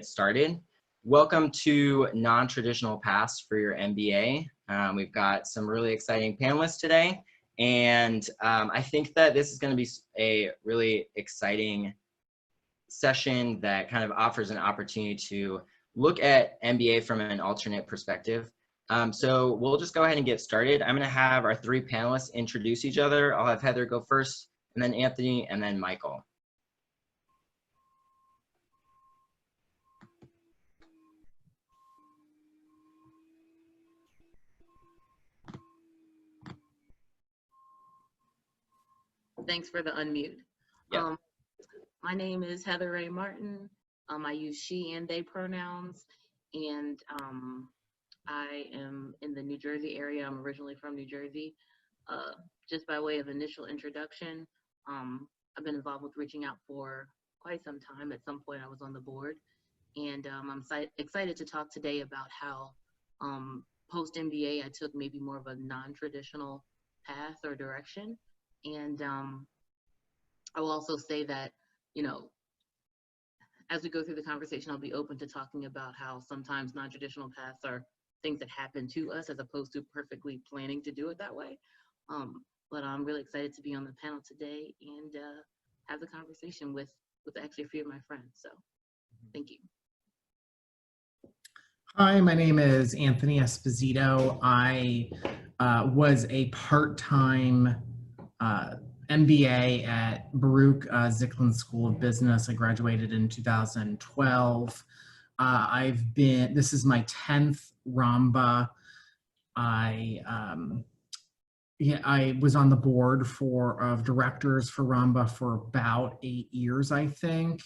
started. Welcome to Non-Traditional Paths for your MBA. We've got some really exciting panelists today, and I think that this is going to be a really exciting session that kind of offers an opportunity to look at MBA from an alternate perspective. So we'll just go ahead and get started. I'm going to have our three panelists introduce each other. I'll have Heather go first, and then Anthony, and then Michael. Thanks for the unmute. Yep. My name is Heather Ray Martin. I use she and they pronouns, and I am in the New Jersey area. I'm originally from New Jersey. Just by way of initial introduction, I've been involved with reaching out for quite some time. At some point I was on the board, and I'm excited to talk today about how post-MBA I took maybe more of a non-traditional path or direction. And I will also say that, you know, as we go through the conversation, I'll be open to talking about how sometimes non-traditional paths are things that happen to us as opposed to perfectly planning to do it that way. But I'm really excited to be on the panel today and have the conversation with actually a few of my friends. So thank you. Hi, my name is Anthony Esposito. I was a part-time MBA at Baruch Zicklin School of Business. I graduated in 2012. This is my 10th Ramba. I was on the board of directors for Ramba for about 8 years, I think.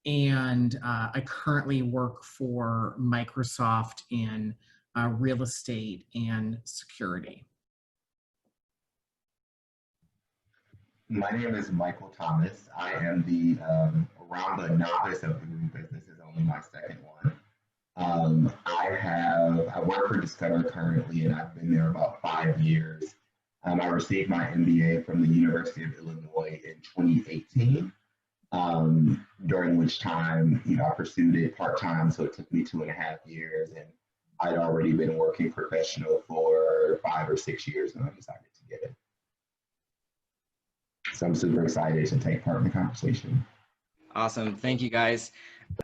And I currently work for Microsoft in real estate and security. My name is Michael Thomas. I am the Ramba novice of the group, as this is only my second one. I work for Discover currently, and I've been there about 5 years. I received my MBA from the University of Illinois in 2018, during which time, I pursued it part-time, so it took me 2.5 years, and I'd already been working professional for 5 or 6 years when I decided to get it. So I'm super excited to take part in the conversation. Awesome. Thank you, guys.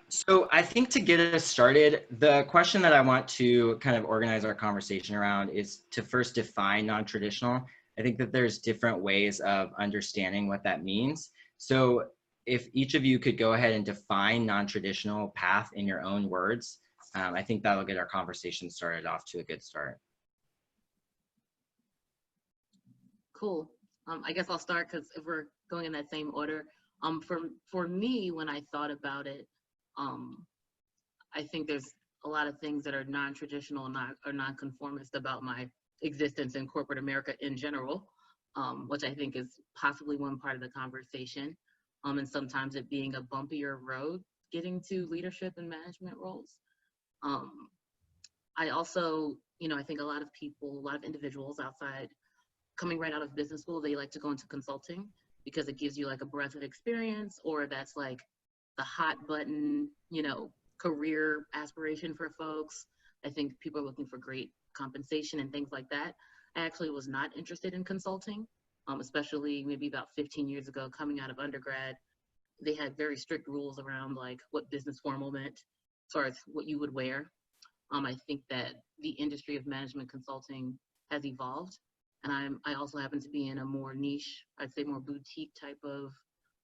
So I think to get us started, the question that I want to kind of organize our conversation around is to first define non-traditional. I think that there's different ways of understanding what that means. So if each of you could go ahead and define non-traditional path in your own words, I think that'll get our conversation started off to a good start. Cool. I guess I'll start because if we're going in that same order, for me, when I thought about it, I think there's a lot of things that are non-traditional or non-conformist about my existence in corporate America in general, which I think is possibly one part of the conversation, and sometimes it being a bumpier road getting to leadership and management roles. I also, I think a lot of individuals outside coming right out of business school, they like to go into consulting because it gives you like a breadth of experience, or that's like the hot button, career aspiration for folks. I think people are looking for great compensation and things like that. I actually was not interested in consulting, especially maybe about 15 years ago, coming out of undergrad. They had very strict rules around like what business formal meant as far as what you would wear. I think that the industry of management consulting has evolved. And I also happen to be in a more niche, I'd say more boutique type of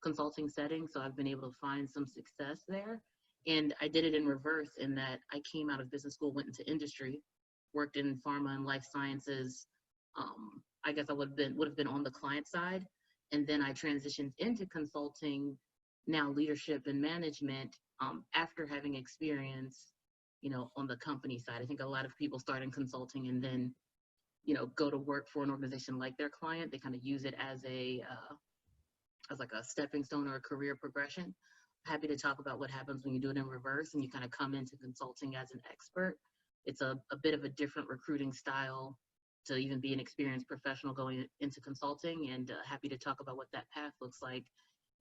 consulting setting. So I've been able to find some success there. And I did it in reverse in that I came out of business school, went into industry, worked in pharma and life sciences. I guess I would have been on the client side. And then I transitioned into consulting, now leadership and management, after having experience, on the company side. I think a lot of people start in consulting and then go to work for an organization like their client. They kind of use it as like a stepping stone or a career progression. Happy to talk about what happens when you do it in reverse and you kind of come into consulting as an expert. It's a bit of a different recruiting style to even be an experienced professional going into consulting, and happy to talk about what that path looks like,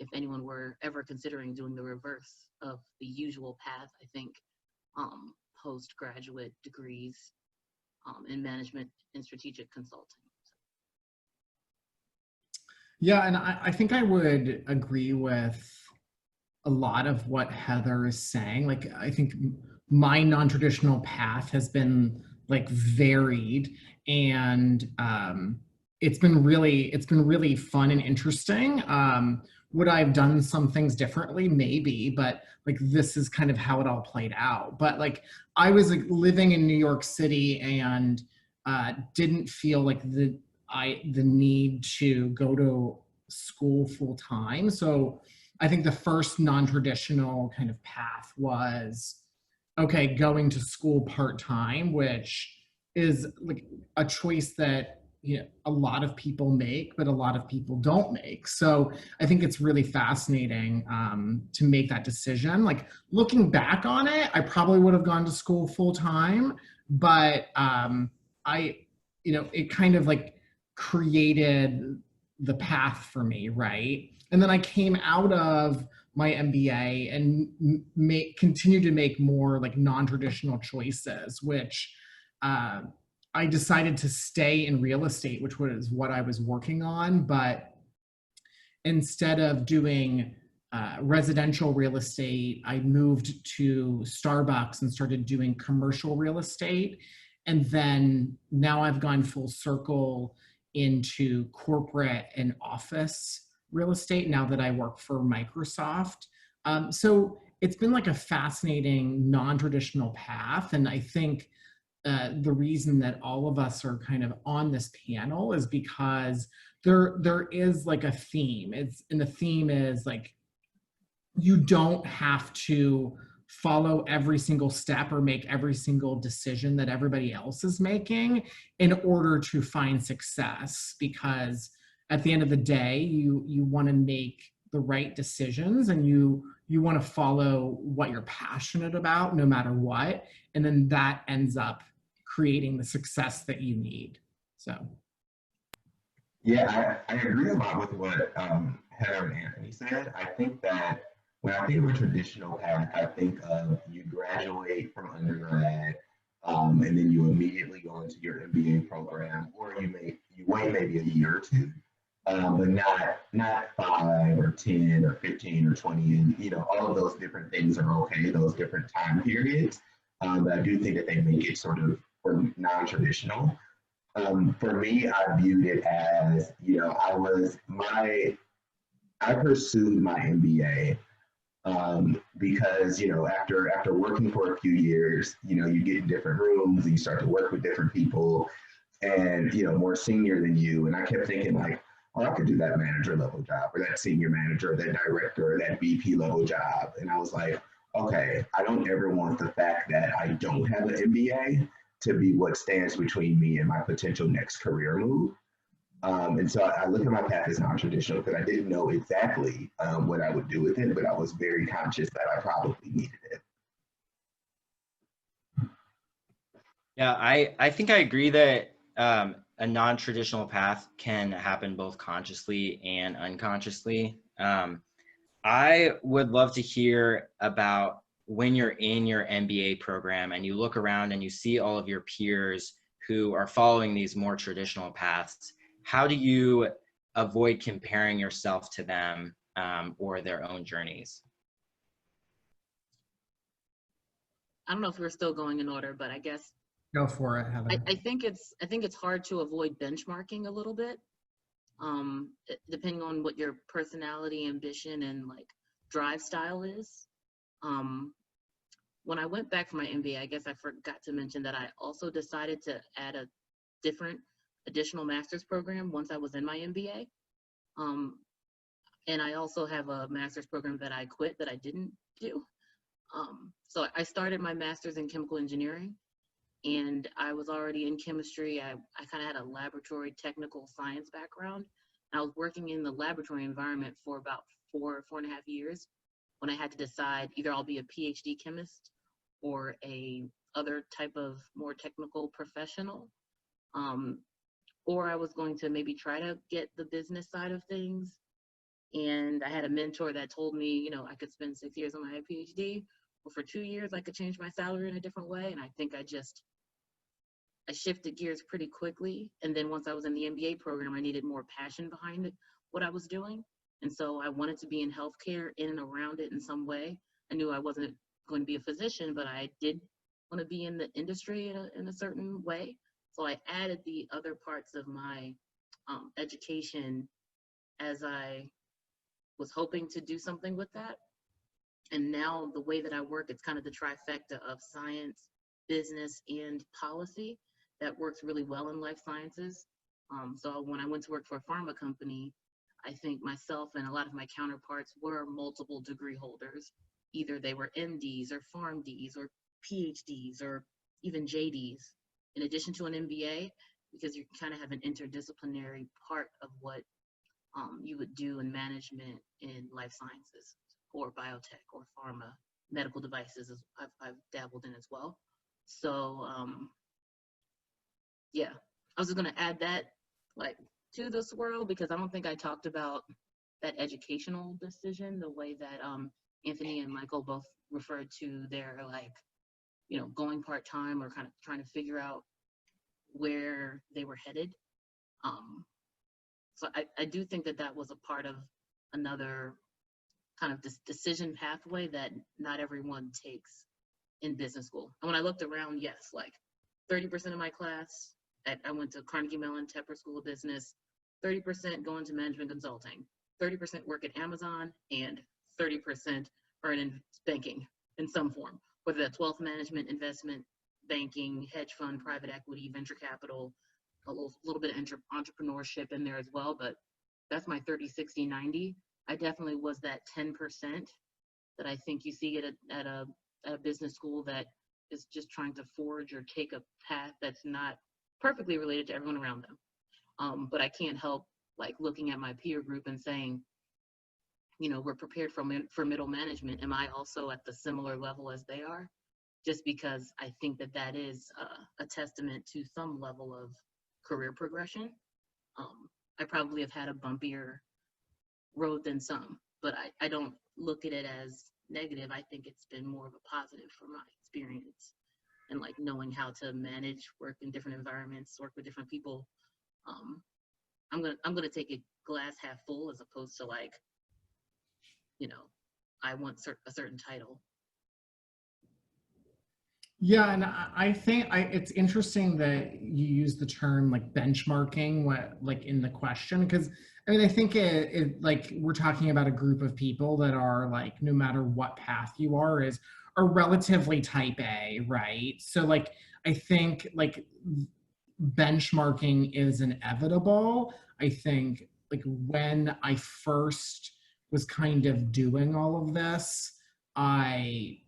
if anyone were ever considering doing the reverse of the usual path, I think postgraduate degrees in management and strategic consulting. Yeah, and I think I would agree with a lot of what Heather is saying. Like, I think my non-traditional path has been like varied, and it's been really fun and interesting. Would I have done some things differently? Maybe, but like this is kind of how it all played out. But like I was like living in New York City and didn't feel like the need to go to school full time. So I think the first non-traditional kind of path was, okay, going to school part-time, which is like a choice that, you know, a lot of people make, but a lot of people don't make. So I think it's really fascinating to make that decision. Like looking back on it, I probably would have gone to school full-time, but it kind of like created the path for me, right? And then I came out of my MBA and continue to make more like non-traditional choices, which I decided to stay in real estate, which was what I was working on. But instead of doing residential real estate, I moved to Starbucks and started doing commercial real estate. And then now I've gone full circle into corporate and office real estate now that I work for Microsoft. So it's been like a fascinating non-traditional path. And I think the reason that all of us are kind of on this panel is because there is like a theme. And the theme is like, you don't have to follow every single step or make every single decision that everybody else is making in order to find success, because at the end of the day, you want to make the right decisions, and you want to follow what you're passionate about no matter what, and then that ends up creating the success that you need. So Yeah, I agree a lot with what Heather and Anthony said. I think that when I think of a traditional path, I think of you graduate from undergrad, and then you immediately go into your MBA program, or you wait maybe a year or two, but not 5 or 10 or 15 or 20, and all of those different things are okay. Those different time periods, but I do think that they make it sort of non-traditional. For me, I viewed it as, I pursued my MBA because, after working for a few years, you get in different rooms and you start to work with different people and, more senior than you. And I kept thinking like, oh, I could do that manager level job or that senior manager or that director or that VP level job. And I was like, okay, I don't ever want the fact that I don't have an MBA to be what stands between me and my potential next career move. And so I look at my path as non-traditional because I didn't know exactly what I would do with it, but I was very conscious that I probably needed it. Yeah, I think I agree that a non-traditional path can happen both consciously and unconsciously. I would love to hear about when you're in your MBA program and you look around and you see all of your peers who are following these more traditional paths. How do you avoid comparing yourself to them or their own journeys? I don't know if we're still going in order, but I guess go for it, Heather. I think it's hard to avoid benchmarking a little bit, depending on what your personality, ambition, and like drive style is. When I went back for my MBA, I guess I forgot to mention that I also decided to add a different additional master's program once I was in my MBA. And I also have a master's program that I quit that I didn't do. So I started my master's in chemical engineering, and I was already in chemistry. I kind of had a laboratory technical science background. I was working in the laboratory environment for about 4.5 years when I had to decide either I'll be a PhD chemist or a other type of more technical professional, or I was going to maybe try to get the business side of things. And I had a mentor that told me, you know, I could spend 6 years on my PhD, or for 2 years, I could change my salary in a different way. And I think I shifted gears pretty quickly. And then once I was in the MBA program, I needed more passion behind it, what I was doing. And so I wanted to be in healthcare, in and around it in some way. I knew I wasn't going to be a physician, but I did want to be in the industry in a certain way. So I added the other parts of my education as I was hoping to do something with that. And now the way that I work, it's kind of the trifecta of science, business, and policy that works really well in life sciences. So when I went to work for a pharma company, I think myself and a lot of my counterparts were multiple degree holders. Either they were MDs or PharmDs or PhDs or even JDs, in addition to an MBA, because you kind of have an interdisciplinary part of what you would do in management in life sciences or biotech or pharma. Medical devices I've dabbled in as well. So yeah, I was just gonna add that like to the swirl, because I don't think I talked about that educational decision the way that Anthony and Michael both referred to their, like, you know, going part-time or kind of trying to figure out where they were headed. So I do think that that was a part of another kind of this decision pathway that not everyone takes in business school. And when I looked around, yes, like 30% of my class, I went to Carnegie Mellon Tepper School of Business, 30% going to management consulting, 30% work at Amazon, and 30% are in banking in some form, whether that's wealth management, investment banking, hedge fund, private equity, venture capital, a little bit of entrepreneurship in there as well. But that's my 30, 60, 90. I definitely was that 10% that I think you see at a business school that is just trying to forge or take a path that's not perfectly related to everyone around them. But I can't help like looking at my peer group and saying, you know, we're prepared for middle management. Am I also at the similar level as they are? Just because I think that that is a testament to some level of career progression. I probably have had a bumpier road than some, but I don't look at it as negative. I think it's been more of a positive for my experience and like knowing how to manage, work in different environments, work with different people. I'm gonna take it glass half full as opposed to like, you know, I want a certain title. Yeah, and I think it's interesting that you use the term like benchmarking, like in the question, because I mean I think it like we're talking about a group of people that are like, no matter what path you are relatively type A, right? So like I think like benchmarking is inevitable. I think like when I first was kind of doing all of this, I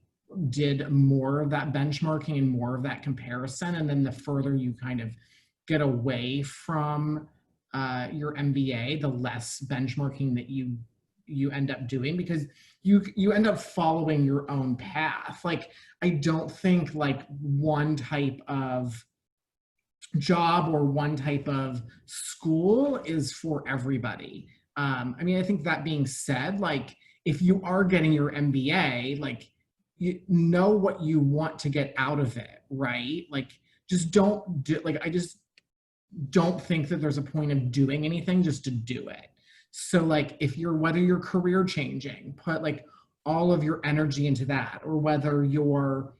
did more of that benchmarking and more of that comparison. And then the further you kind of get away from your MBA, the less benchmarking that you end up doing, because you end up following your own path. Like, I don't think like one type of job or one type of school is for everybody. I mean, I think that being said, like if you are getting your MBA, like you know what you want to get out of it, right? Like just don't do, like I just don't think that there's a point of doing anything just to do it. So like if you're, whether you're career changing, put like all of your energy into that, or whether you're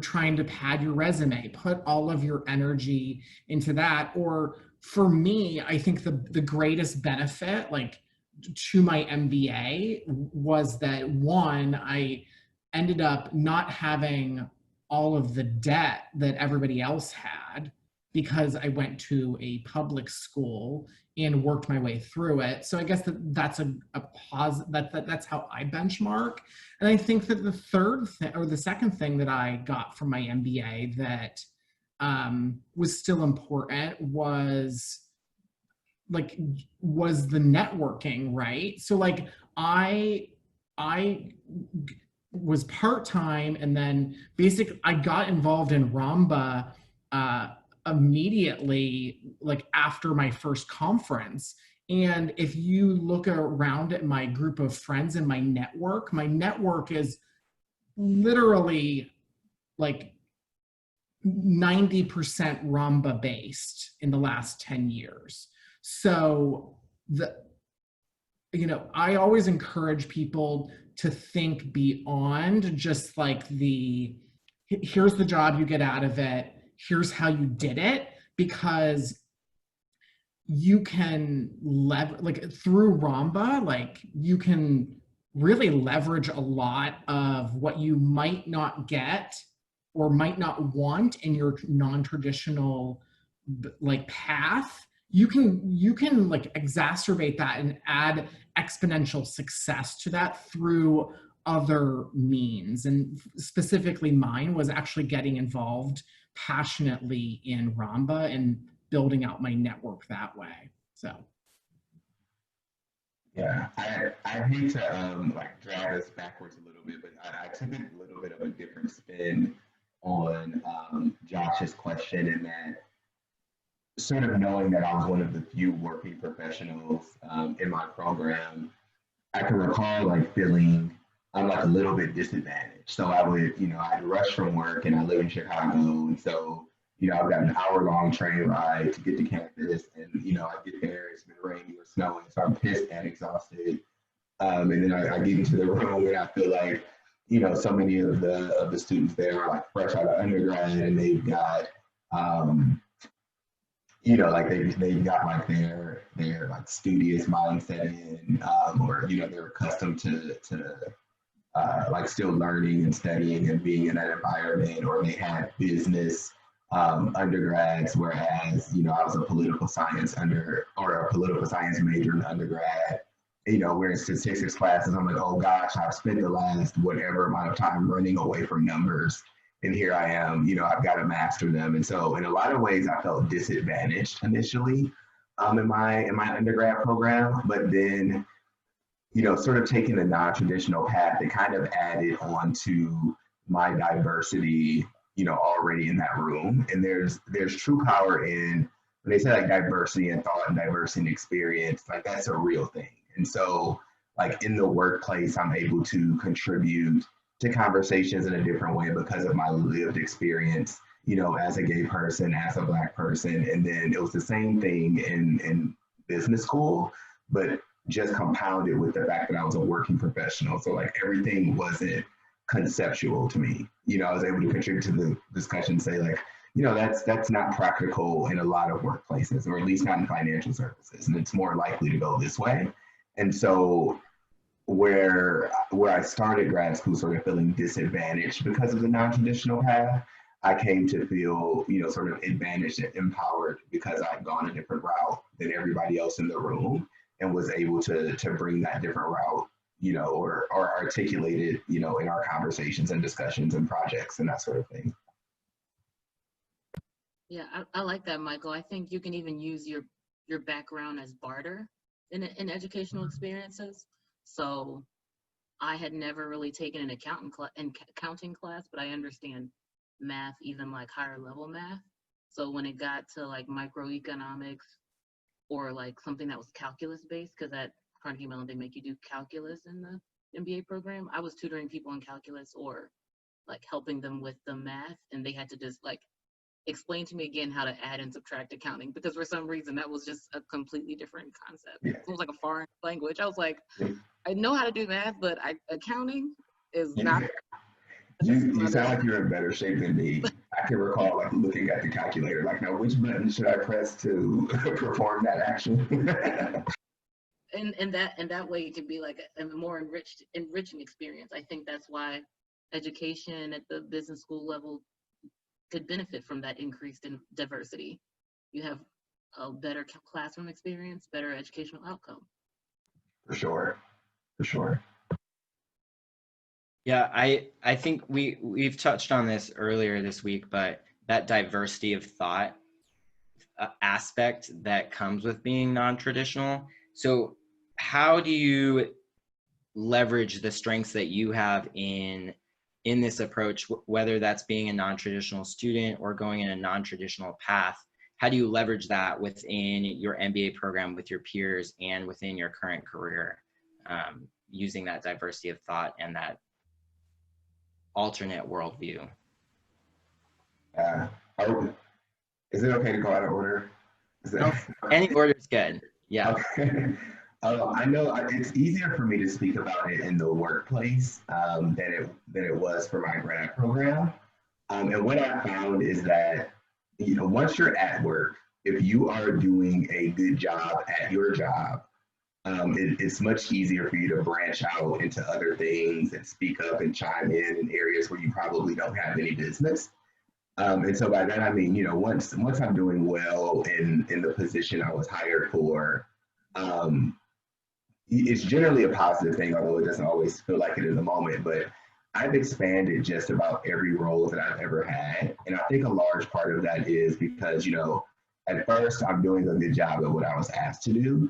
trying to pad your resume, put all of your energy into that. Or for me, I think the greatest benefit like to my MBA was that one, I ended up not having all of the debt that everybody else had because I went to a public school and worked my way through it. So I guess that's a pause. That's how I benchmark. And I think that the third thing, or the second thing that I got from my MBA that was still important was the networking, right? So like I was part-time, and then basically I got involved in Ramba immediately, like after my first conference. And if you look around at my group of friends and my network is literally like 90% Ramba based in the last 10 years. So I always encourage people to think beyond just like here's the job you get out of it, here's how you did it, because you can through Ramba, like you can really leverage a lot of what you might not get or might not want in your non-traditional like path. You can like exacerbate that and add exponential success to that through other means. And specifically mine was actually getting involved passionately in Ramba and building out my network that way. So Yeah, I hate to like drag us backwards a little bit, but I took a little bit of a different spin on Josh's question, in that sort of knowing that I was one of the few working professionals in my program, I can recall like feeling I'm like a little bit disadvantaged. So I would, I'd rush from work, and I live in Chicago. And so, I've got an hour-long train ride to get to campus, and, I get there, it's been raining or snowing, so I'm pissed and exhausted. And then I get into the room, and I feel like, so many of the students there are like fresh out of undergrad, and they've got, like they've got like their like studious mindset in, or they're accustomed to like still learning and studying and being in that environment, or they had business undergrads, whereas I was a political science major in undergrad. We're in statistics classes. I'm like, oh gosh, I've spent the last whatever amount of time running away from numbers, and here I am. I've got to master them. And so, in a lot of ways, I felt disadvantaged initially in my undergrad program, but then sort of taking the non-traditional path, it kind of added on to my diversity, already in that room. And there's true power in, when they say like diversity in thought and diversity in experience, like that's a real thing. And so like in the workplace, I'm able to contribute to conversations in a different way because of my lived experience, as a gay person, as a Black person. And then it was the same thing in business school, but just compounded with the fact that I was a working professional. So like everything wasn't conceptual to me. I was able to contribute to the discussion, say like, that's not practical in a lot of workplaces, or at least not in financial services. And it's more likely to go this way. And so where I started grad school sort of feeling disadvantaged because of the non-traditional path, I came to feel, sort of advantaged and empowered because I'd gone a different route than everybody else in the room, and was able to bring that different route, or articulate it, in our conversations and discussions and projects and that sort of thing. Yeah, I like that, Michael. I think you can even use your background as barter in educational experiences. So I had never really taken an accounting class, but I understand math, even like higher level math. So when it got to like microeconomics, or like something that was calculus based, because at Carnegie Mellon they make you do calculus in the MBA program, I was tutoring people in calculus, or like helping them with the math, and they had to just like explain to me again how to add and subtract accounting, because for some reason that was just a completely different concept. Yeah. It was like a foreign language. I was like, I know how to do math, but accounting is not. You sound like you're in better shape than me. I can recall like looking at the calculator, like, now which button should I press to perform that action? and that way it could be like a more enriching experience. I think that's why education at the business school level could benefit from that increased in diversity. You have a better classroom experience, better educational outcome. For sure. Yeah, I think we've touched on this earlier this week, but that diversity of thought aspect that comes with being non-traditional. So how do you leverage the strengths that you have in this approach, whether that's being a non-traditional student or going in a non-traditional path, how do you leverage that within your MBA program with your peers and within your current career, using that diversity of thought and that alternate worldview? Is it okay to go out of order? Any order is good. Yeah. Okay. I know it's easier for me to speak about it in the workplace than it was for my grad program. And what I found is that, once you're at work, if you are doing a good job at your job, it's much easier for you to branch out into other things and speak up and chime in areas where you probably don't have any business. And so by that I mean, once I'm doing well in the position I was hired for, it's generally a positive thing, although it doesn't always feel like it in the moment. But I've expanded just about every role that I've ever had, and I think a large part of that is because at first I'm doing a good job at what I was asked to do,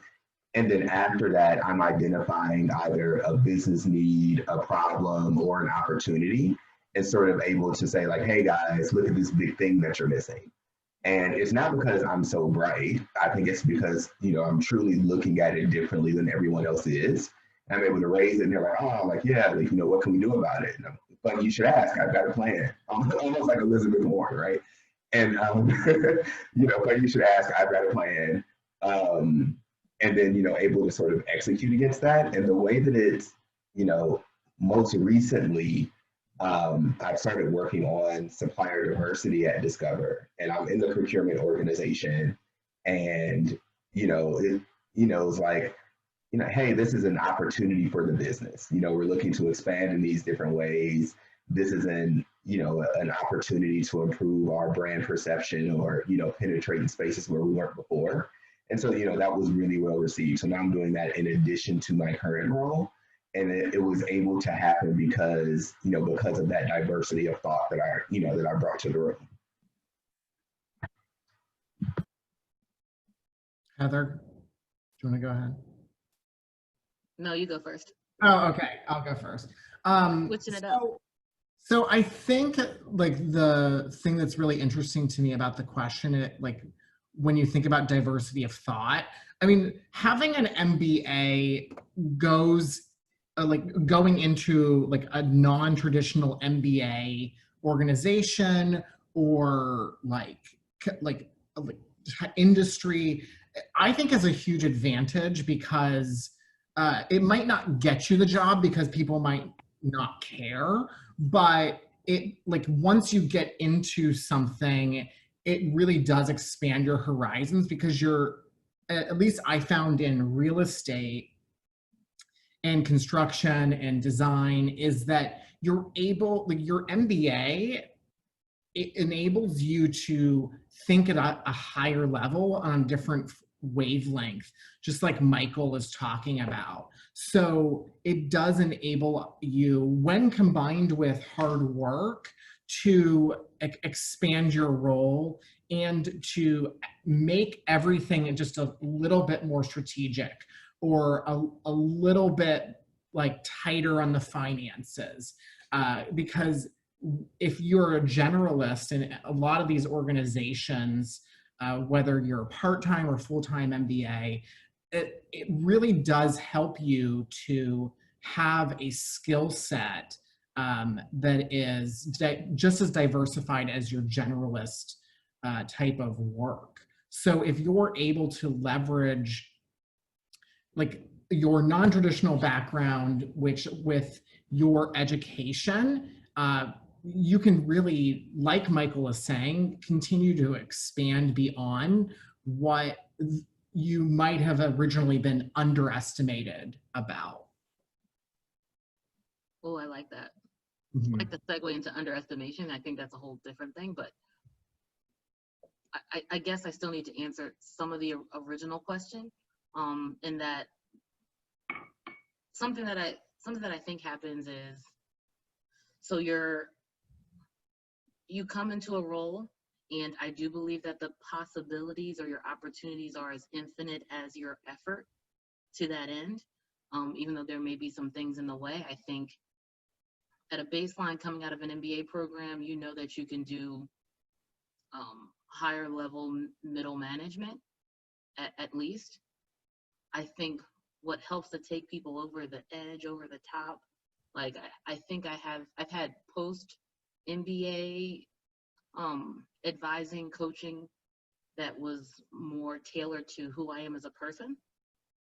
and then after that I'm identifying either a business need, a problem, or an opportunity, and sort of able to say like, hey guys, look at this big thing that you're missing. And it's not because I'm so bright. I think it's because, I'm truly looking at it differently than everyone else is. And I'm able to raise it and they're like, oh, like, yeah, like, what can we do about it? And funny you should ask, I've got a plan. Almost like Elizabeth Warren, right? And, funny you should ask, I've got a plan. And then, able to sort of execute against that. And the way that it's, most recently, I've started working on supplier diversity at Discover, and I'm in the procurement organization. And it's like, hey, this is an opportunity for the business. We're looking to expand in these different ways. This is an opportunity to improve our brand perception or penetrate in spaces where we weren't before. And so that was really well received. So now I'm doing that in addition to my current role. And it was able to happen because of that diversity of thought that I brought to the room. Heather, do you want to go ahead? No, you go first. Oh, okay. I'll go first. Switching it up. So I think like the thing that's really interesting to me about the question, like when you think about diversity of thought, I mean, having an MBA going into like a non-traditional MBA organization or like industry, I think is a huge advantage because it might not get you the job because people might not care, but it once you get into something, it really does expand your horizons because at least I found in real estate and construction and design is that you're able, your MBA, it enables you to think at a higher level on different wavelength, just like Michael is talking about. So it does enable you, when combined with hard work, to expand your role and to make everything just a little bit more strategic or a little bit like tighter on the finances. Because if you're a generalist in a lot of these organizations, whether you're a part-time or full-time MBA, it really does help you to have a skill set that is just as diversified as your generalist type of work. So if you're able to leverage like your non-traditional background, which with your education, you can really, like Michael is saying, continue to expand beyond what you might have originally been underestimated about. Oh, I like that. Mm-hmm. I like the segue into underestimation. I think that's a whole different thing, but I guess I still need to answer some of the original question. In that something that I think happens is, so you come into a role, and I do believe that the possibilities or your opportunities are as infinite as your effort to that end. Even though there may be some things in the way, I think at a baseline coming out of an MBA program, you know that you can do higher level middle management at least. I think what helps to take people over the edge, over the top, like I think I've had post MBA advising, coaching that was more tailored to who I am as a person.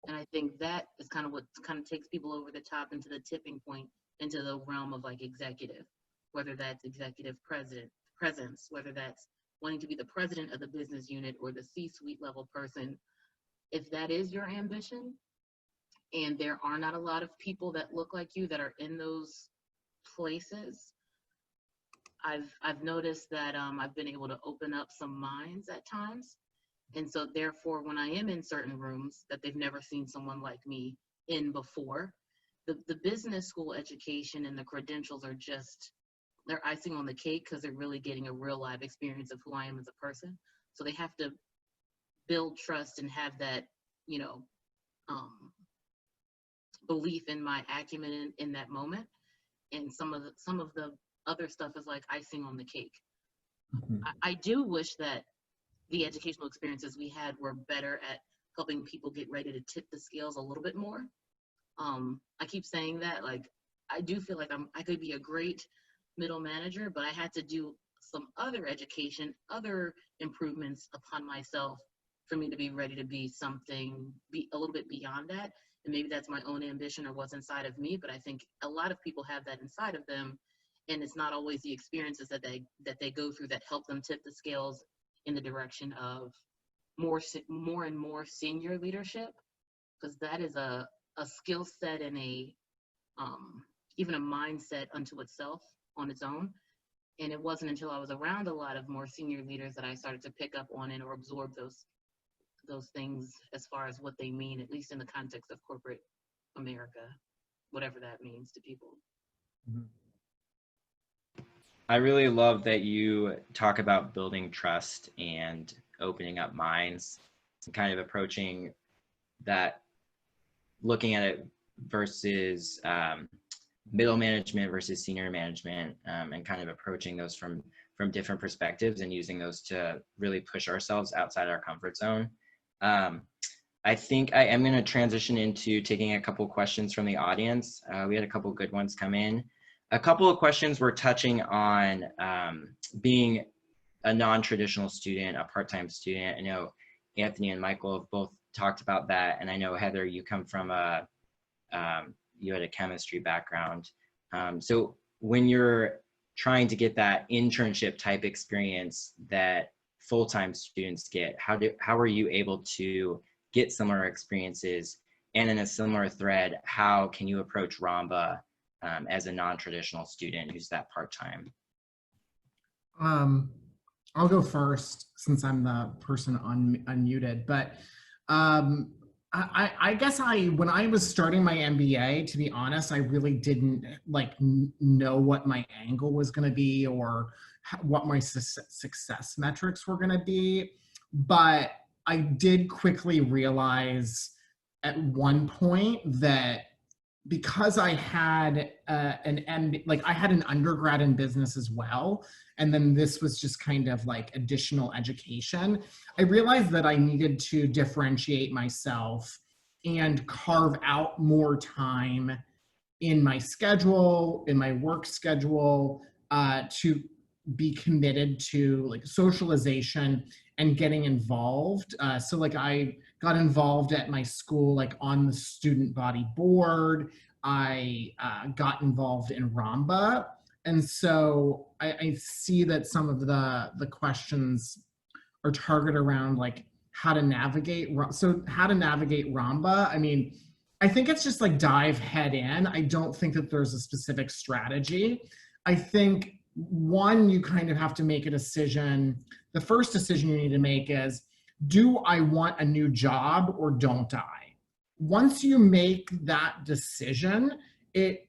And I think that is kind of what kind of takes people over the top into the tipping point, into the realm of like executive, whether that's executive presence, whether that's wanting to be the president of the business unit or the C-suite level person. If that is your ambition, and there are not a lot of people that look like you that are in those places, I've noticed that I've been able to open up some minds at times. And so therefore, when I am in certain rooms that they've never seen someone like me in before, the business school education and the credentials are just, they're icing on the cake because they're really getting a real live experience of who I am as a person. So they have to build trust and have that, you know, belief in my acumen in that moment. And some of the other stuff is like icing on the cake. Mhm. I do wish that the educational experiences we had were better at helping people get ready to tip the scales a little bit more. I keep saying that, like, I do feel like I could be a great middle manager, but I had to do some other education, other improvements upon myself for me to be ready to be something, be a little bit beyond that. And maybe that's my own ambition or what's inside of me, but I think a lot of people have that inside of them, and it's not always the experiences that they go through that help them tip the scales in the direction of more and more senior leadership, because that is a skill set and a even a mindset unto itself on its own. And it wasn't until I was around a lot of more senior leaders that I started to pick up on it or absorb those things as far as what they mean, at least in the context of corporate America, whatever that means to people. Mhm. I really love that you talk about building trust and opening up minds and kind of approaching that, looking at it versus middle management versus senior management, and kind of approaching those from different perspectives and using those to really push ourselves outside our comfort zone. I think I am going to transition into taking a couple questions from the audience. We had a couple good ones come in. A couple of questions were touching on being a non-traditional student, a part-time student. I know Anthony and Michael have both talked about that. And I know, Heather, you come from you had a chemistry background. So when you're trying to get that internship type experience that full-time students get, how are you able to get similar experiences? And in a similar thread, how can you approach Ramba as a non-traditional student who's that part-time? I'll go first since I'm the person unmuted, but I guess when I was starting my MBA, to be honest, I really didn't know what my angle was going to be or what my success metrics were going to be. But I did quickly realize at one point that because I had I had an undergrad in business as well, and then this was just kind of like additional education, I realized that I needed to differentiate myself and carve out more time in my schedule, in my work schedule, to be committed to like socialization and getting involved. So like I got involved at my school, like on the student body board. I got involved in Ramba. And so I see that some of the questions are targeted around like how to navigate. So how to navigate Ramba. I mean, I think it's just like dive head in. I don't think that there's a specific strategy. I think one, you kind of have to make a decision. The first decision you need to make is, do I want a new job or don't I? Once you make that decision, it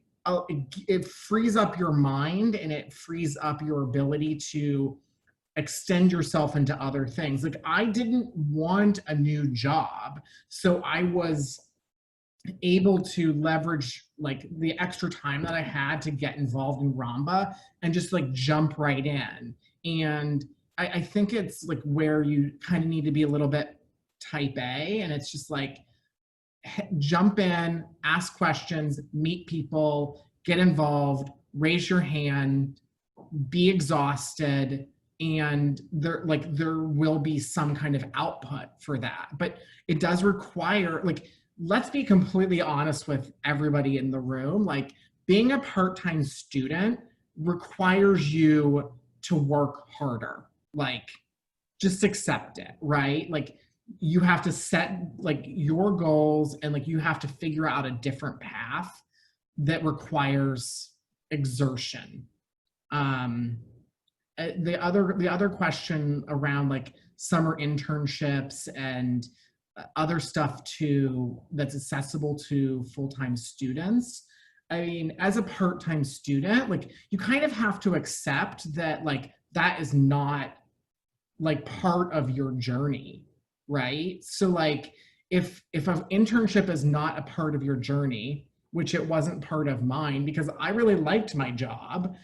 frees up your mind and it frees up your ability to extend yourself into other things. Like I didn't want a new job, so I was able to leverage like the extra time that I had to get involved in Ramba and just like jump right in. And I think it's like where you kind of need to be a little bit type A, and it's just like jump in, ask questions, meet people, get involved, raise your hand, be exhausted, and there will be some kind of output for that. But it does require, like, let's be completely honest with everybody in the room, like being a part-time student requires you to work harder. Like, just accept it, right? Like, you have to set like your goals, and like you have to figure out a different path that requires exertion. The other question around like summer internships and other stuff too that's accessible to full-time students. I mean, as a part-time student, like you kind of have to accept that like that is not like part of your journey, right? So like if an internship is not a part of your journey, which it wasn't part of mine because I really liked my job,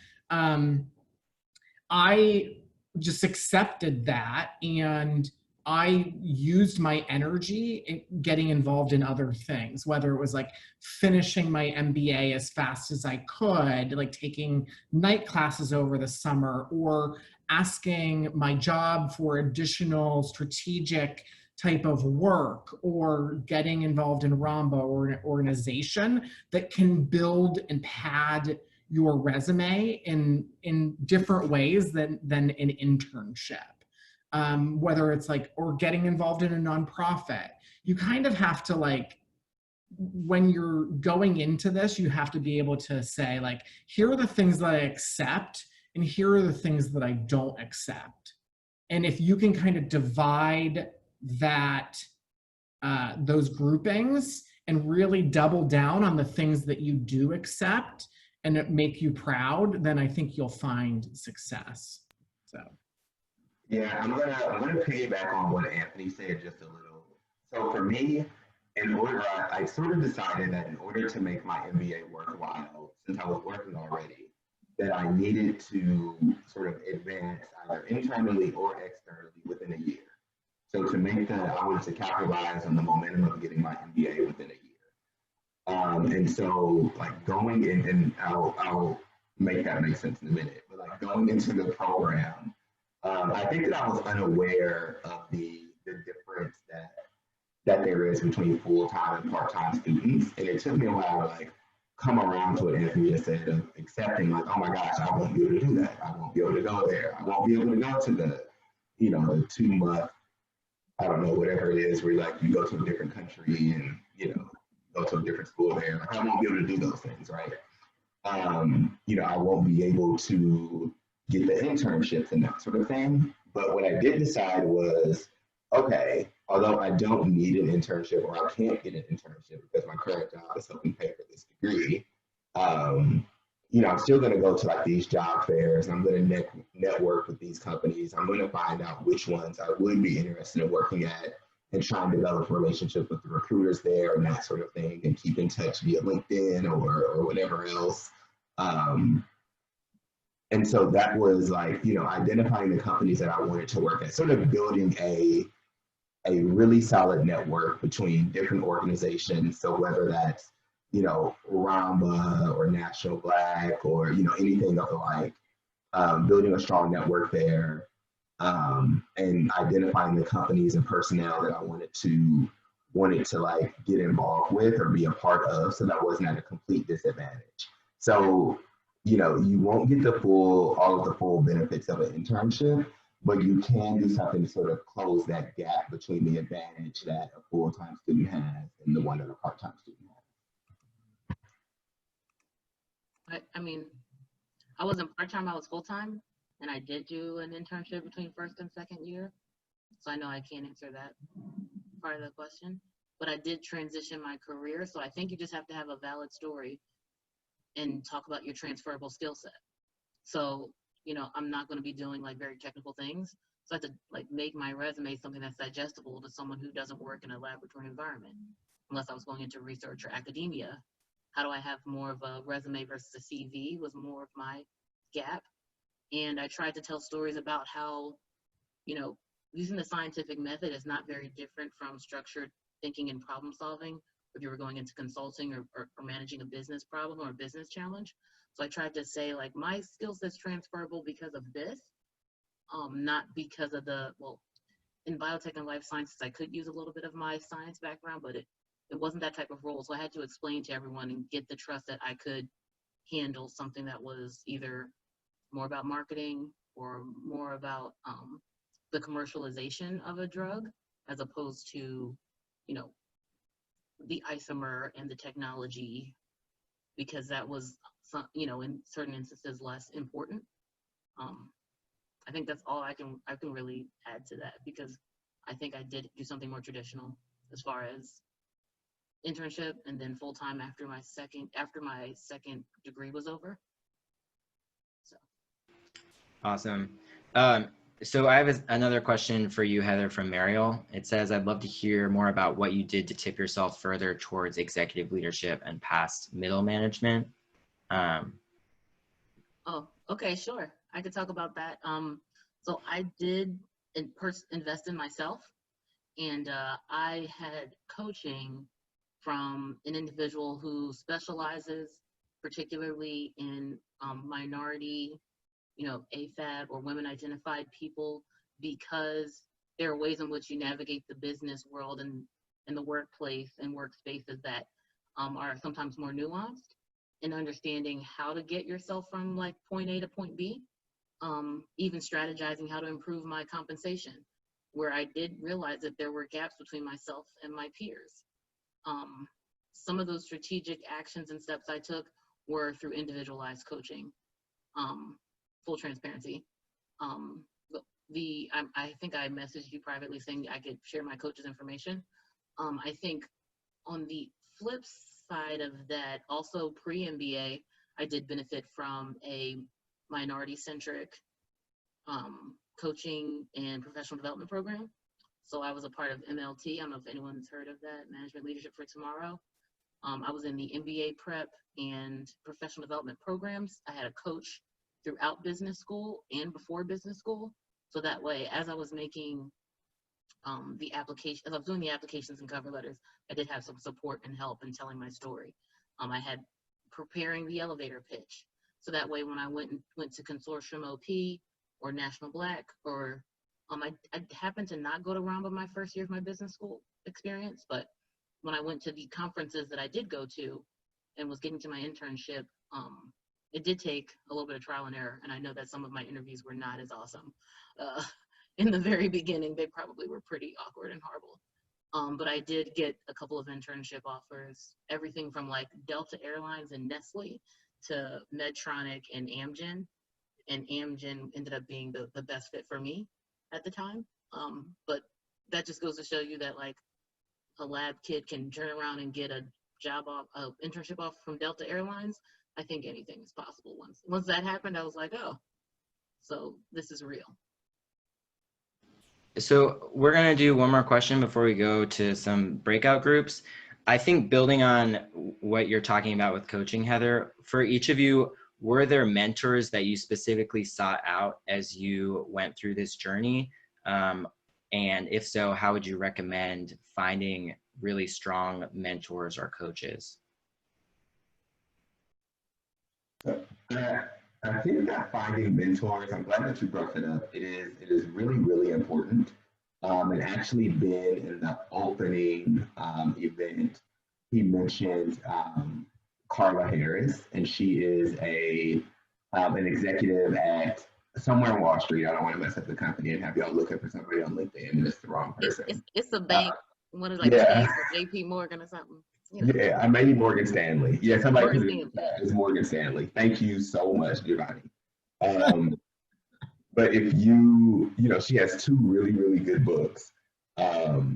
I just accepted that, and I used my energy in getting involved in other things, whether it was like finishing my MBA as fast as I could, like taking night classes over the summer, or asking my job for additional strategic type of work, or getting involved in Ramba or an organization that can build and pad your resume in different ways than an internship. Whether it's like, or getting involved in a nonprofit, you kind of have to like, when you're going into this, you have to be able to say like, here are the things that I accept and here are the things that I don't accept. And if you can kind of divide that, those groupings, and really double down on the things that you do accept and it make you proud, then I think you'll find success. So. Yeah, I'm gonna piggyback on what Anthony said just a little. So for me, I sort of decided that in order to make my MBA worthwhile, since I was working already, that I needed to sort of advance either internally or externally within a year. So to make that, I wanted to capitalize on the momentum of getting my MBA within a year. And so like going in, and I'll make that make sense in a minute, but like going into the program, I think that I was unaware of the difference that there is between full-time and part-time students. And it took me a while to like come around to what Anthony just said of accepting like, oh my gosh, I won't be able to do that. I won't be able to go there. I won't be able to go to the, the 2-month, I don't know, whatever it is, where like you go to a different country and, go to a different school there. Like I won't be able to do those things, right? I won't be able to get the internships and that sort of thing. But what I did decide was, okay, although I don't need an internship or I can't get an internship because my current job is helping pay for this degree, I'm still going to go to like these job fairs. I'm going to network with these companies. I'm going to find out which ones I would be interested in working at and try and develop relationships with the recruiters there and that sort of thing, and keep in touch via LinkedIn or whatever else. And so that was like, identifying the companies that I wanted to work at, sort of building a really solid network between different organizations. So whether that's, Ramba or National Black or, anything of the like, building a strong network there, and identifying the companies and personnel that I wanted to like get involved with or be a part of, so that wasn't at a complete disadvantage. So, you won't get all of the full benefits of an internship, but you can do something to sort of close that gap between the advantage that a full-time student has and the one that a part-time student has. I mean, I wasn't part-time, I was full-time, and I did do an internship between first and second year. So I know I can't answer that part of the question, but I did transition my career. So I think you just have to have a valid story and talk about your transferable skill set. So, I'm not going to be doing like very technical things. So I have to like make my resume something that's digestible to someone who doesn't work in a laboratory environment, unless I was going into research or academia. How do I have more of a resume versus a CV was more of my gap. And I tried to tell stories about how you know, using the scientific method is not very different from structured thinking and problem solving if you were going into consulting or managing a business problem or a business challenge. So I tried to say, like, my skill set's transferable because of this, not because of well, in biotech and life sciences, I could use a little bit of my science background, but it wasn't that type of role. So I had to explain to everyone and get the trust that I could handle something that was either more about marketing or more about the commercialization of a drug, as opposed to, you know, the isomer and the technology, because that was, you know, in certain instances less important. I think that's all I can really add to that, because I think I did do something more traditional as far as internship and then full time after my second degree was over. So. Awesome. So I have another question for you, Heather, from Mariel. It says, I'd love to hear more about what you did to tip yourself further towards executive leadership and past middle management. Oh, okay, sure. I could talk about that. So I did invest in myself, and I had coaching from an individual who specializes particularly in minority, you know, AFAB or women identified people, because there are ways in which you navigate the business world and in the workplace and workspaces that are sometimes more nuanced in understanding how to get yourself from like point A to point B, even strategizing how to improve my compensation, where I did realize that there were gaps between myself and my peers. Some of those strategic actions and steps I took were through individualized coaching. Full transparency. I think I messaged you privately saying I could share my coach's information. I think on the flip side of that, also pre-MBA, I did benefit from a minority-centric coaching and professional development program. So I was a part of MLT. I don't know if anyone's heard of that, Management Leadership for Tomorrow. I was in the MBA prep and professional development programs. I had a coach throughout business school and before business school. So that way, as I was making the application, as I was doing the applications and cover letters, I did have some support and help in telling my story. I had preparing the elevator pitch. So that way, when I went to Consortium OP or National Black, or I happened to not go to Ramba my first year of my business school experience, but when I went to the conferences that I did go to and was getting to my internship, it did take a little bit of trial and error. And I know that some of my interviews were not as awesome. In the very beginning, they probably were pretty awkward and horrible. But I did get a couple of internship offers, everything from like Delta Airlines and Nestle to Medtronic and Amgen. And Amgen ended up being the best fit for me at the time. But that just goes to show you that like a lab kid can turn around and get a internship offer from Delta Airlines. I think anything is possible. Once that happened, I was like, oh, so this is real. So we're going to do one more question before we go to some breakout groups. I think building on what you're talking about with coaching, Heather, for each of you, were there mentors that you specifically sought out as you went through this journey? And if so, how would you recommend finding really strong mentors or coaches? I think that finding mentors, I'm glad that you brought that up. It is really, really important. And actually been in the opening event, he mentioned Carla Harris, and she is an executive at somewhere on Wall Street. I don't want to mess up the company and have y'all looking for somebody on LinkedIn and it's the wrong person. It's a bank. One is like Chase or JP Morgan or something. You know. Yeah, maybe Morgan Stanley. Yeah, somebody put it in the chat. It's Morgan Stanley. Thank you so much, Giovanni. But if you know, she has 2 really, really good books. So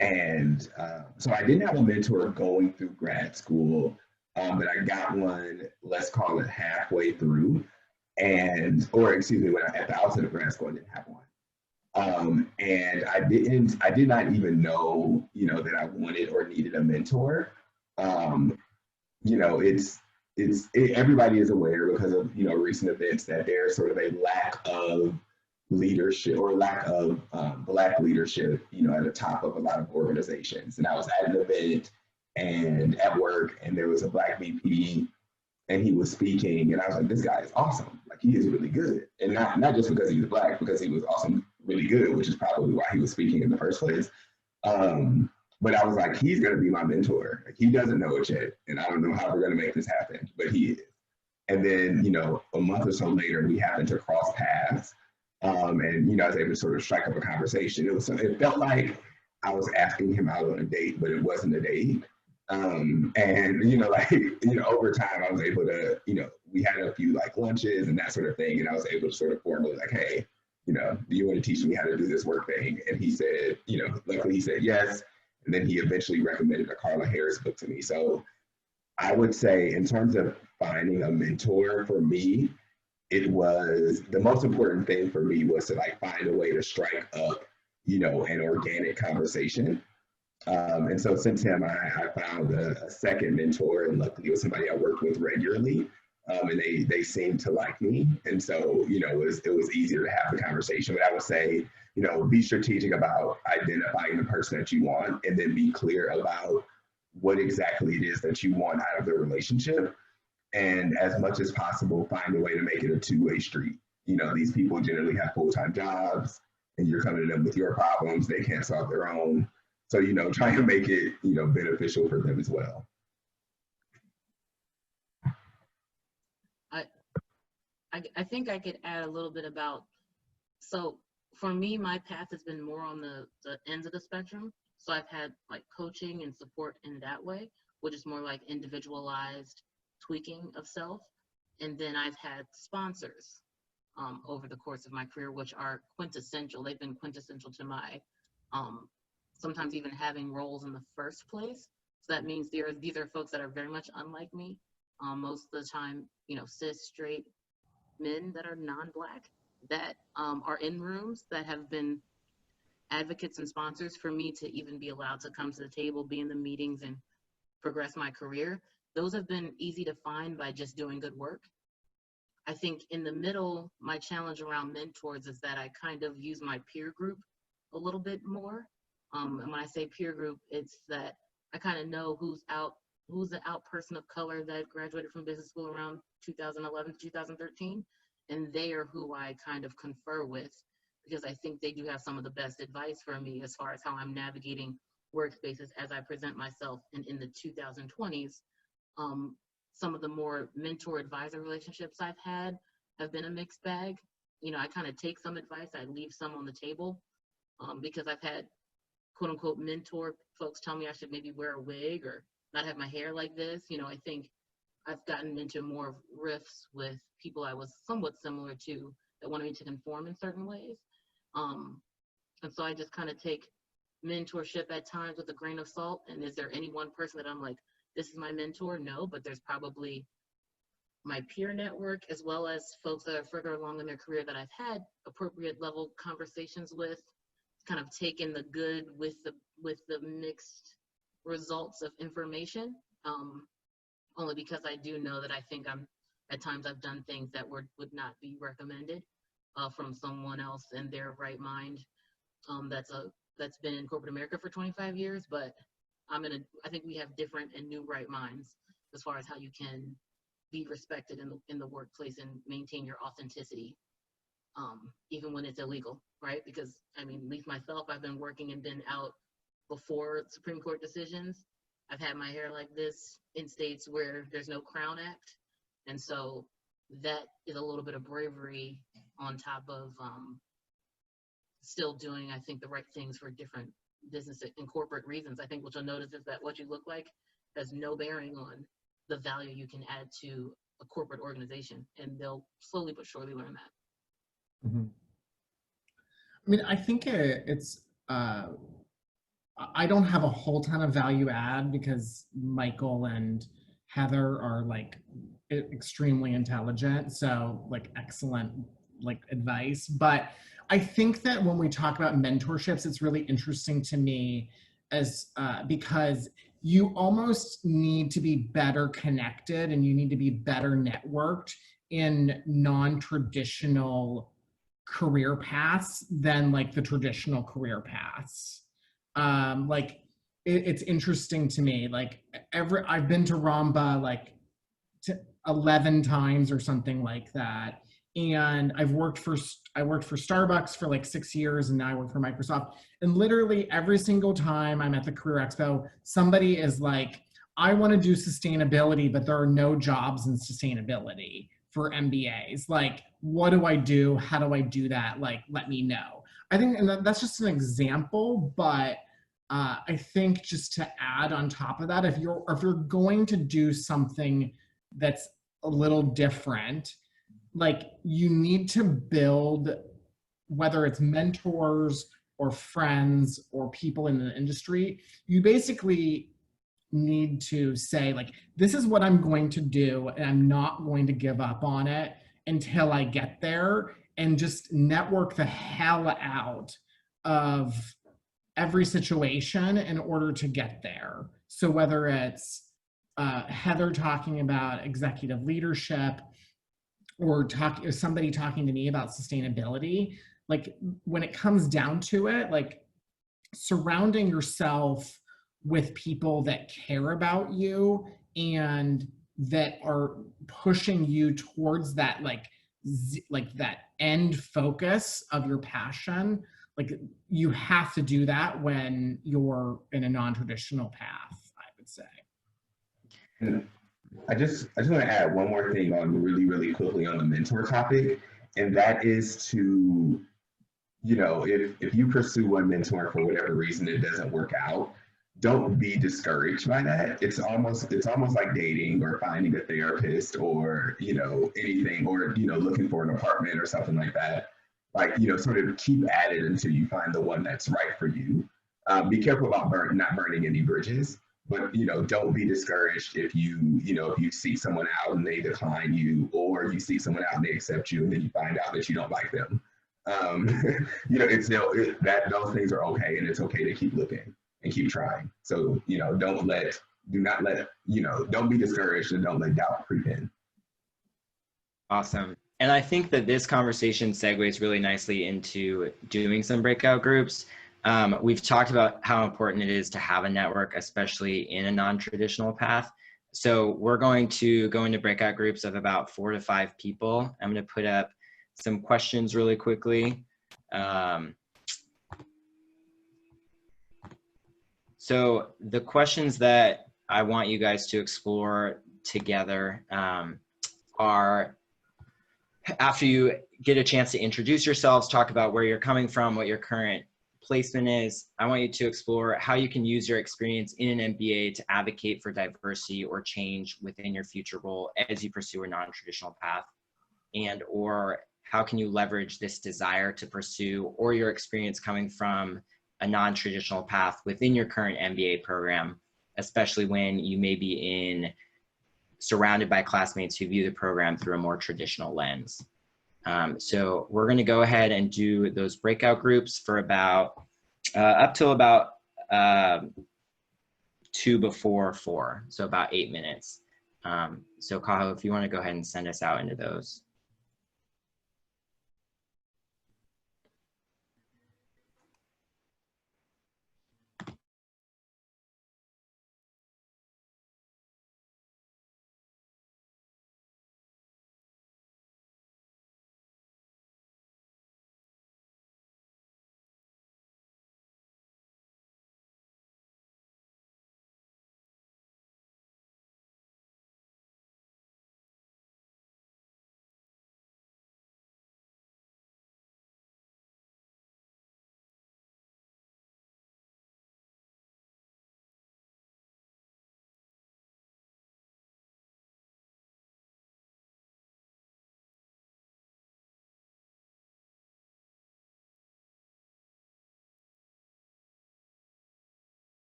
I didn't have a mentor going through grad school, but I got one, let's call it halfway through, at the outset of grad school, I didn't have one. And I did not even know, you know, that I wanted or needed a mentor. You know, everybody is aware because of, you know, recent events that there's sort of a lack of leadership or lack of Black leadership, you know, at the top of a lot of organizations. And I was at an event and at work, and there was a Black VP, and he was speaking, and I was like, this guy is awesome. Like, he is really good. And not just because he was Black, because he was awesome, really good, which is probably why he was speaking in the first place. But I was like, he's going to be my mentor. Like, he doesn't know it yet, and I don't know how we're going to make this happen, but he is. And then, you know, a month or so later, we happened to cross paths. And, you know, I was able to sort of strike up a conversation. It felt like I was asking him out on a date, but it wasn't a date. And, you know, like, you know, over time, I was able to, you know, we had a few like lunches and that sort of thing. And I was able to sort of formally like, hey, you know, do you want to teach me how to do this work thing? And he said, you know, luckily he said yes. And then he eventually recommended a Carla Harris book to me. So I would say in terms of finding a mentor for me, it was the most important thing for me was to like find a way to strike up, you know, an organic conversation. And so since him, I found a second mentor, and luckily it was somebody I worked with regularly. And they seemed to like me. And so, you know, it was easier to have the conversation. But I would say, you know, be strategic about identifying the person that you want, and then be clear about what exactly it is that you want out of the relationship. And as much as possible, find a way to make it a two-way street. You know, these people generally have full-time jobs, and you're coming to them with your problems. They can't solve their own. So, you know, try to make it, you know, beneficial for them as well. I think I could add a little bit about, so for me, my path has been more on the ends of the spectrum. So I've had like coaching and support in that way, which is more like individualized tweaking of self. And then I've had sponsors over the course of my career, which are quintessential. They've been quintessential to my, sometimes even having roles in the first place. So that means these are folks that are very much unlike me. Most of the time, you know, cis, straight men that are non-Black that are in rooms that have been advocates and sponsors for me to even be allowed to come to the table, be in the meetings, and progress my career. Those have been easy to find by just doing good work. I think in the middle, my challenge around mentors is that I kind of use my peer group a little bit more. And when I say peer group, it's that I kind of know who's the out person of color that graduated from business school around 2011 to 2013. And they are who I kind of confer with, because I think they do have some of the best advice for me as far as how I'm navigating workspaces as I present myself. And in the 2020s, some of the more mentor advisor relationships I've had have been a mixed bag. You know, I kind of take some advice, I leave some on the table, because I've had quote unquote mentor folks tell me I should maybe wear a wig or not have my hair like this. You know, I think I've gotten into more rifts with people I was somewhat similar to that wanted me to conform in certain ways. And so I just kind of take mentorship at times with a grain of salt. And is there any one person that I'm like, this is my mentor? No, but there's probably my peer network, as well as folks that are further along in their career that I've had appropriate level conversations with, kind of taken the good with the mixed results of information. Only because I do know that I think at times I've done things that would not be recommended from someone else in their right mind, that's been in corporate America for 25 years. But I think we have different and new right minds as far as how you can be respected in the workplace and maintain your authenticity, even when it's illegal, right? Because I mean, at least myself, I've been working and been out before Supreme Court decisions. I've had my hair like this in states where there's no Crown Act. And so that is a little bit of bravery on top of still doing, I think, the right things for different business and corporate reasons. I think what you'll notice is that what you look like has no bearing on the value you can add to a corporate organization. And they'll slowly but surely learn that. Mm-hmm. I mean, I think it's, I don't have a whole ton of value add because Michael and Heather are like extremely intelligent. So like excellent like advice. But I think that when we talk about mentorships, it's really interesting to me as because you almost need to be better connected and you need to be better networked in non-traditional career paths than like the traditional career paths. Like it's interesting to me. Like I've been to Ramba like 11 times or something like that. And I worked for Starbucks for like 6 years, and now I work for Microsoft. And literally every single time I'm at the Career Expo, somebody is like, I want to do sustainability, but there are no jobs in sustainability for MBAs. Like, what do I do? How do I do that? Like, let me know. I think, and that's just an example, but I think just to add on top of that, if you're going to do something that's a little different, like you need to build, whether it's mentors or friends or people in the industry, you basically need to say like, this is what I'm going to do, and I'm not going to give up on it until I get there, and just network the hell out of every situation in order to get there. So whether it's Heather talking about executive leadership, or somebody talking to me about sustainability, like when it comes down to it, like surrounding yourself with people that care about you and that are pushing you towards that like that end focus of your passion. Like you have to do that when you're in a non-traditional path, I would say. And I just want to add one more thing on really quickly on the mentor topic, and that is to, if you pursue one mentor for whatever reason it doesn't work out, don't be discouraged by that. It's almost like dating or finding a therapist or anything, or looking for an apartment or something like that. Like sort of keep at it until you find the one that's right for you. Be careful about not burning any bridges, but don't be discouraged if you seek someone out and they decline you, or you seek someone out and they accept you and then you find out that you don't like them. um, that those things are okay, and it's okay to keep looking and keep trying. So don't be discouraged, and don't let doubt creep in. Awesome. And I think that this conversation segues really nicely into doing some breakout groups. We've talked about how important it is to have a network, especially in a non-traditional path. So we're going to go into breakout groups of about 4 to 5 people. I'm going to put up some questions really quickly. So the questions that I want you guys to explore together are, after you get a chance to introduce yourselves, talk about where you're coming from, what your current placement is, I want you to explore how you can use your experience in an MBA to advocate for diversity or change within your future role as you pursue a non-traditional path, or how can you leverage this desire to pursue, or your experience coming from a non-traditional path within your current MBA program, especially when you may be surrounded by classmates who view the program through a more traditional lens. So we're going to go ahead and do those breakout groups for about up till about 2 before 4, so about 8 minutes. So Kaho, if you want to go ahead and send us out into those.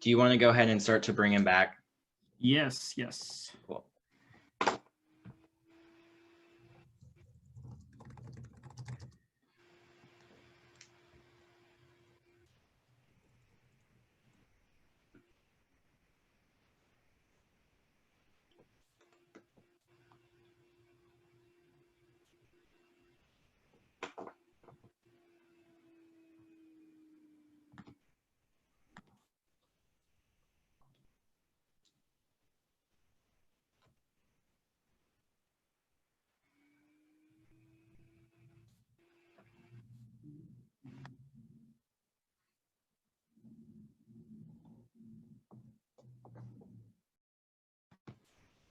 do you want to go ahead and start to bring him back? Yes, yes. Cool.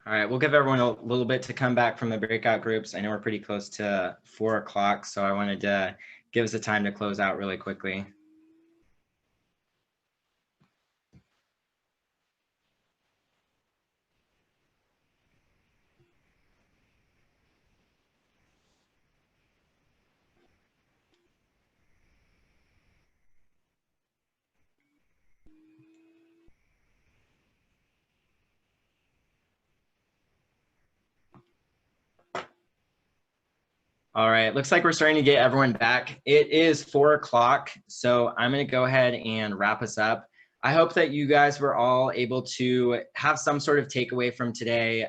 All right, we'll give everyone a little bit to come back from the breakout groups. I know we're pretty close to 4 o'clock, so I wanted to give us the time to close out really quickly. All right, looks like we're starting to get everyone back. It is 4 o'clock, so I'm going to go ahead and wrap us up. I hope that you guys were all able to have some sort of takeaway from today.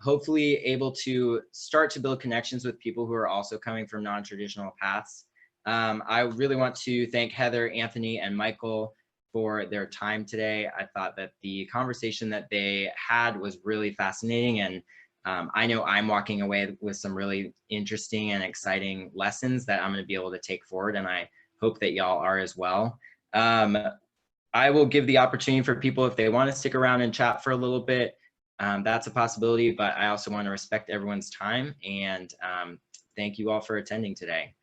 Hopefully able to start to build connections with people who are also coming from non-traditional paths. I really want to thank Heather, Anthony, and Michael for their time today. I thought that the conversation that they had was really fascinating, and I know I'm walking away with some really interesting and exciting lessons that I'm going to be able to take forward, and I hope that y'all are as well. I will give the opportunity for people, if they want to stick around and chat for a little bit, that's a possibility, but I also want to respect everyone's time, and thank you all for attending today.